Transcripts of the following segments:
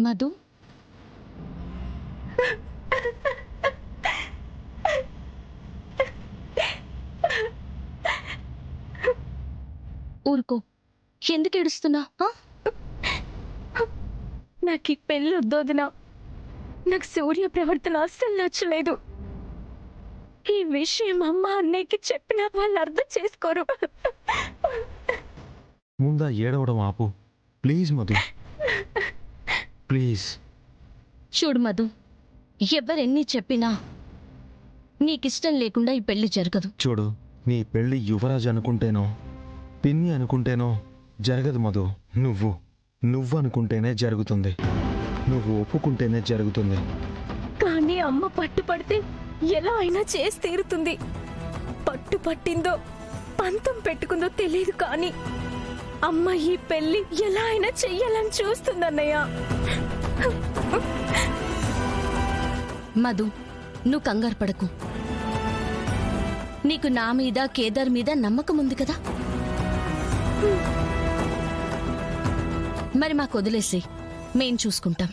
మధు, ఊరుకో. ఎందుకు ఏడుస్తున్నా? నాకు ఈ పెళ్ళి వద్దోదినా. నాకు సూర్య ప్రవర్తన అస్సలు నచ్చలేదు. ఈ విషయం అమ్మ అన్నయ్యకి చెప్పినా వాళ్ళు అర్థం చేసుకోరు. ముందా ఏడవడం ఆపు ప్లీజ్ మధు, ప్లీజ్. చూడు మధు, ఎవరెన్ని చెప్పినా నీకిష్టం లేకుండా ఈ పెళ్లి జరగదు. చూడు, నీ పెళ్లి యువరాజ్ అనుకుంటేనో పిన్ని అనుకుంటేనో జరగదు మధు. నువ్వు అనుకుంటేనే జరుగుతుంది. నువ్వు ఒప్పుకుంటేనే జరుగుతుంది. కానీ అమ్మ పట్టుపడితే ఎలా అయినా చేసి తీరుతుంది. పట్టిందో పంతం పెట్టుకుందో తెలియదు, కానీ అమ్మ ఈ పెళ్లి ఎలా అయినా చెయ్యాలని చూస్తుందన్నయ్య. మధు, నువ్వు కంగారు పడకు. నీకు నా మీద కేదార్ మీద నమ్మకం ఉంది కదా, మరి మాకు వదిలేసి మేం చూసుకుంటాం.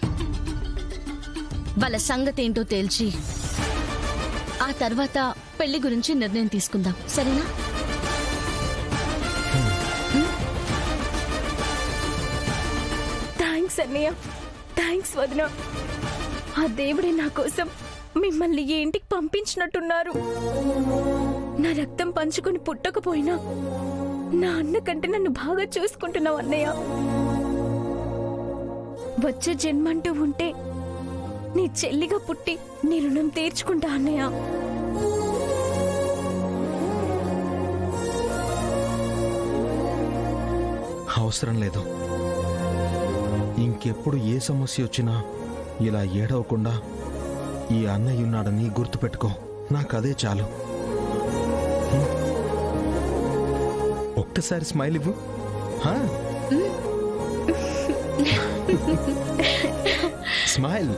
వాళ్ళ సంగతి ఏంటో తేల్చి ఆ తర్వాత పెళ్లి గురించి నిర్ణయం తీసుకుందాం, సరేనా? థ్యాంక్స్ అన్నయ్య, థ్యాంక్స్ వదిన. ఆ దేవుడే నా కోసం మిమ్మల్ని ఈ ఇంటికి పంపించినట్టున్నారు. నా రక్తం పంచుకొని పుట్టకపోయినా నా అన్న కంటే నన్ను బాగా చూసుకుంటున్నావు అన్నయ్య. వచ్చే జన్మంటూ ఉంటే నీ చెల్లిగా పుట్టి నీ రుణం తీర్చుకుంటా అన్నయ్య. అవసరం లేదు. ఇంకెప్పుడు ఏ సమస్య వచ్చినా ఇలా ఏడవకుండా ఈ అన్నయ్య ఉన్నాడని గుర్తుపెట్టుకో. నాకదే చాలు. ఒక్కసారి స్మైల్ ఇవ్వు. స్మైల్.